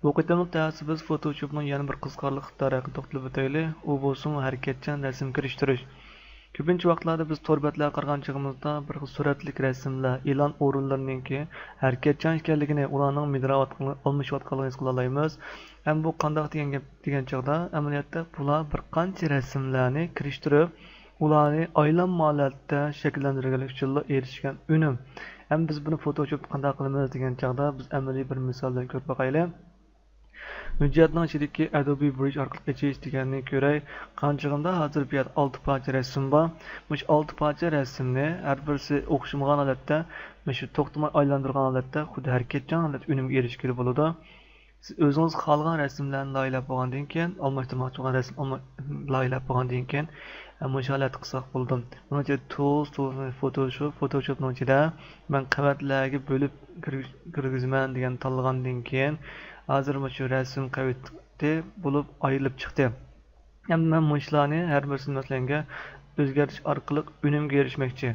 Bu qitimliq dərsi biz Photoshop'un yana bir qiziqarli tarəqini to'xtalib o'taylik. U bo'lsin harakatchan rasm kirishtirish. Ko'pincha vaqtlarda biz tor betlarga qaragan chog'imizda bir xil suratlik rasmlar, e'lon o'rinlarininki harakatchan ekanligini, ularning almashayotganligini his qila olamiz. Ham bu qandoq degan gap degan chog'da amaliyotda bular bir qancha rasmlarni kirishtirib, ularni aylanma holatda shakllantirgan uchun erishgan unum. Ham biz buni Photoshop qanday qilamiz degan chog'da biz amaliy bir misoldan ko'rib boqaylik. Hujjatning ichidagi Adobe Bridge orqali achish deganni ko'ray. Qanchag'imda hozir bu yerda 6 parcha rasm bor. Mush 6 parcha rasmni har birisi o'xshamagan holatda, shu to'xtamay aylantirgan holatda xuddi harakatchan holatda unumga erishishga bo'ladi. Siz o'zingiz xohlagan rasmlarni loyilab bo'lgandan keyin, almashtirmoqchi bo'lgan rasm loyilab bo'lgandan keyin mush holat qilsak bo'ldi. Buni ichida tools Photoshopning ichida men qavatlarga bo'lib kirgizman degan tanlagandan keyin hozir shu rasm qavatda bo'lib ayrilib chiqdi. Endi men mushlarni har birisini masalanga o'zgartirish orqali unumga erishmoqchi.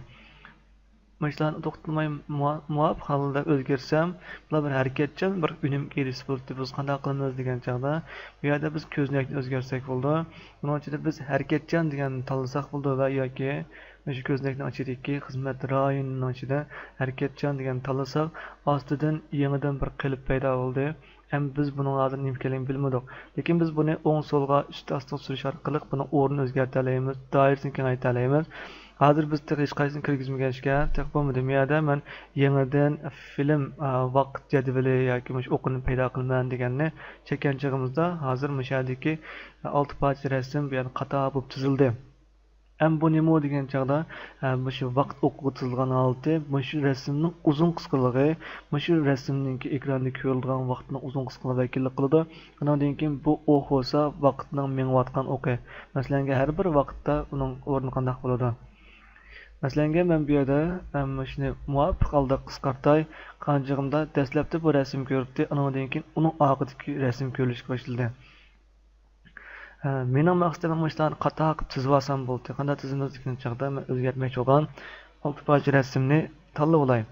Mushlarni to'xtamay muvofiq holda o'zgarsam, bular bir harakatchan bir unumga erishib bo'ldi. Biz qanday qilamiz degan chog'da bu yerda biz ko'znakni o'zgartsak bo'ldi. Buning ichida biz harakatchan deganni tanlasak bo'ldi va yoki shu ko'znakning ichidagi xizmat rayonining ichida harakatchan degan tanlasak, ostidan yangidan bir qilib paydo bo'ldi. Hem biz bunun hozir nima ekanligini bilmadik. Lekin biz buni o'ng so'lga ust-ostiga surish orqali buni o'rnini o'zgartiramiz, doirasini kengaytiramiz. Hozir biz hech qaysini kirgizmaganishga tek bo'lmadi. Bu yerda men yangidan film vaqt jadvali yoki o'qini paydo qilman deganni chekkan chog'imizda hozir mushadagi 6 parcha rasm bu yerda qator bo'lib tuzildi. Hem bu nima degan chog'da shu vaqt o'qitizilgan holda shu rasmning uzun qisqaligi, shu rasmningki ekranda ko'rilgan vaqtning uzun qisqaligi vakillik qiladi. Undan keyin bu o'q bo'lsa vaqtning mengayotgan o'qi. Masalan, har bir vaqtda uning o'rni qanday bo'ladi? Masalan, men bu yerda shuni muvofiq holda qisqartay, qanchig'imda dastlabda bu rasm ko'ribdi, undan keyin uning oxidagi rasm ko'rishga boshladi. Mening maqsadim mushlarni qator qilib tizib olsam bo'ldi. Qanday tizimiz degan chog'da men o'zgartmoqchi bo'lgan 6 parcha rasmni tanlab olay.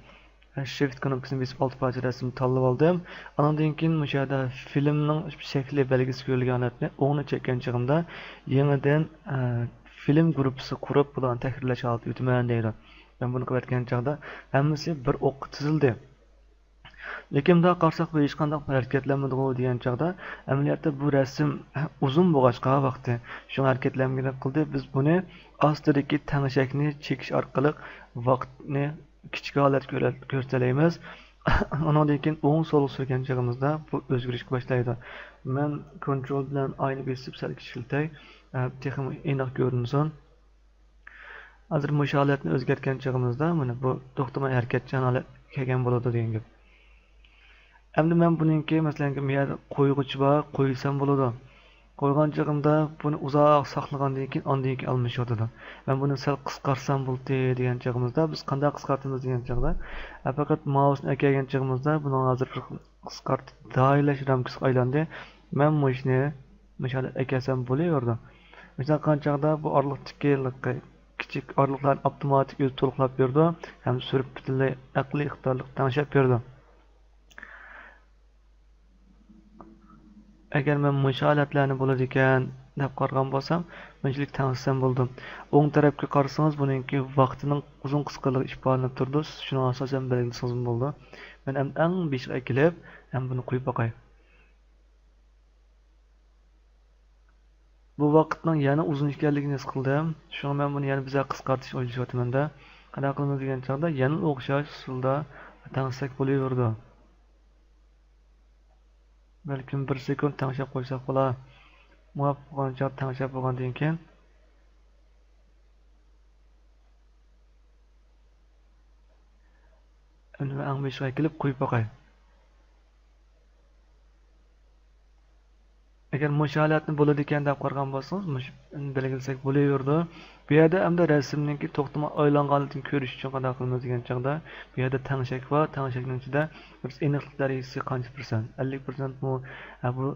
Shift knopkasini bosib 6 parcha rasmni tanlab oldim. Undan keyin bu yerda filmning shakli belgisi ko'rilgan holatni o'ngni chekkan chog'imda yangidan film gruppasi qurib bularni takrorlash holati o'taman deydi. Men buni qilayotgan chog'da hammasi bir o'q tizildi. Lekin bunday qarsak bu hech qanday harakatlanmadi degan chog'da amaliyotda bu rasm uzun bo'lg'achqa vaqti shu harakatlanmagan qildi. Biz buni ostidagi tanashakni chekish orqali vaqtni kichik holatga ko'rsatamiz. Undan keyin o'ng so'l surgan chog'imizda bu o'zgarishga boshlaydi. Men kontrol bilan ayni bosib sal kichiltay, texnik aniq ko'rinsin. Hozir bu holatni o'zgartgan chog'imizda mana bu to'xtamay harakatchan holat kelgan bo'ladi degan gap. Endi men buningki masalan bu yerda qo'yg'ich bor, qo'ysam bo'ladi. Qo'ygan chog'imda buni uzoq saqlagandan keyin ondan keyin almashyotadi. Men buni sal qisqarsam bo'ldi degan chog'imizda biz qanday qisqartamiz degan chog'da faqat mousni akagan chog'imizda buni hozir qisqartib doiralash ramkasi aylandi. Men mushni misol akasam bo'laverdi. Misol qanchaqda bu orliqdagi kichik orliqlarni avtomatik o'zi to'liqlab berdi, ham surib butunlay aqliy iqtidorli tanishib berdi. Agar men musholatlarni bo'ladi ekan deb qaragan bo'lsam, menchilik tanishsam bo'ldim. O'ng tarafga qarasangiz buningki vaqtining uzun qisqaligi ifodalanib turdi. Shuni asosan belgilasangiz bo'ldi. Men eng beshga kelib, ham buni qo'yib boqay. Bu vaqtning yana uzun ekanligini his qildim. Shunga men buni yana biza qisqartirish o'ylashyapman-da. Qanday qilamiz degan chog'da yana o'xshash usulda tanishsak bo'laverdi. Balkim 1 sekund tanishib qo'ysak bo'lar. Muvaffaq bo'lgancha tanishib bo'lgandan keyin endi eng beshga kelib qo'yib boqay. Agar musholatni bo'ladi ekan deb qaragan bo'lsangiz, belgilasak bo'laverdi. Bu yerda hamda rasmningki to'xtama aylanganligini ko'rish uchun qanday qilamiz degan chog'da bu yerda tanishak bor. Tanishakning ichida biz aniqlik darajasi qancha %? 50% bu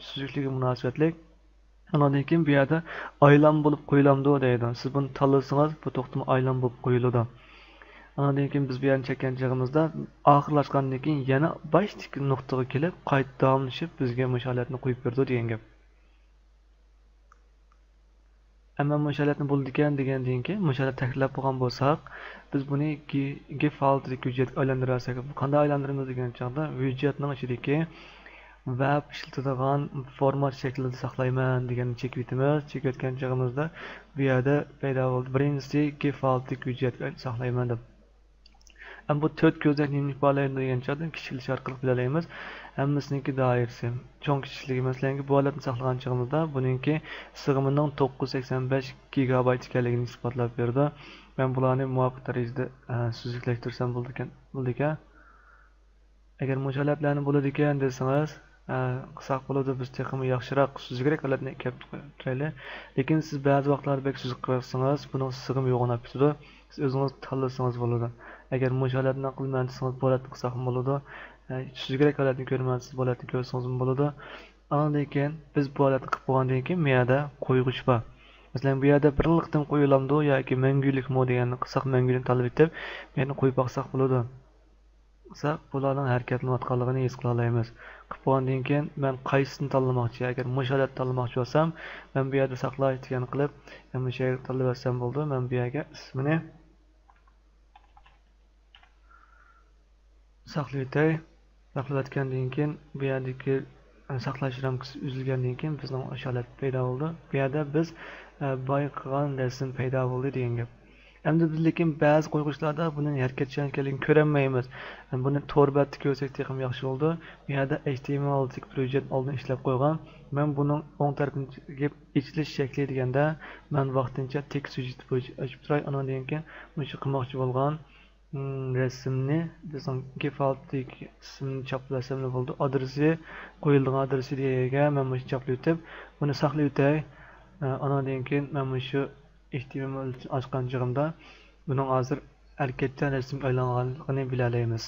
suzishligiga munosabatlik. Undan keyin bu yerda aylan bo'lib qo'yilamdi deydi. Siz buni tanlasangiz bu to'xtama aylan bo'lib qo'yiladi. Andan keyin biz bu yerni chekkan chog'imizda oxirlashgandan keyin yana başdagi nuqtaga kelib qayta davomlashib bizga musholatni qo'yib berdi degan gap. Amma musholatni bo'ldi ekan degandan keyin musholat taklif bo'lgan bo'lsak, biz buni GIF faollik hujjatga aylantirsak, qanday aylantiramiz degan chog'da hujjatning ichidagi web ishlatadigan format shaklida saqlayman deganni chekib o'tamiz. Chekib o'tgan chog'imizda bu yerda paydo bo'ldi. Birinchisi GIF faollik hujjatga saqlayman deb. Ama bu 4 ko'zak nima ifodalaydi degan chog'da kichiklish orqali bilalaymiz. Hammasiniki doirasi. Cho'ng kichikligi masalan bu holatni saqlagan chog'imizda buningki sig'imining 985 gigabayt ekanligini isbotlab berdi. Men bularni muvofiq darajada suzuklaştirsam bo'ldi ekan. Agar musholatlarni bo'ladi ekan desangiz, qisaq bo'ladi, biz texmi yaxshiroq suzukroq holatni kelib turaylik. Lekin siz ba'zi vaqtlarda bek suzuk qilsangiz, buning sig'imi yo'g'onab ketadi. Siz o'zingiz tanlasangiz bo'ladi. Agar musholatni qilman desangiz holatni qilsak bo'ladi. Suzukroq holatni ko'rmansiz, holatni ko'rsangiz bo'ladi. Andan keyin biz bu holatni qilib bo'lgandan keyin miyada qo'yg'ich bor. Masalan, bu yerda bir liqtim qo'yilamdi yoki mangulik mo deganni qilsak, mangulikni tanlab etib, meni qo'yib boqsak bo'ladi. Bularning harakatlanayotganligini his qila olamiz. Qilib bo'lgandan keyin men qaysisini tanlamoqchi, agar musholat tanlamoqchi bo'lsam, men bu yerda saqlash degan qilib, men shu yerga tanlab olsam bo'ldi. Men bu yerga ismini saqlaytay. Saqlayotgandan keyin bu yerdagi saqlash ramkasi uzilgandan keyin bizning musholat paydo bo'ldi. Bu yerda biz boy qilgan rasm paydo bo'ldi degan gap. Endi biz lekin ba'zi qo'yg'ichlarda buning harakatchanligini ko'rolmaymiz. Buni torbatda ko'rsak ham yaxshi bo'ldi. Bu yerda HTML hujjat oldin ishlab qo'ygan. Men buning o'ng tarafiga ichilish shakli deganda, men vaqtincha tekst hujjat bo'yicha ochib turay. Undan keyin mushu qilmoqchi bo'lgan rasmni bizning GIF ismini choplasam bo'ldi. Adresi qo'yilgan adresi deyaga men mush choplab o'tib, buni saqlab o'tay. Undan keyin men mushu HTML ochgan chog'imda buning hozir harakatchan rasmga aylanganligini bilalaymiz.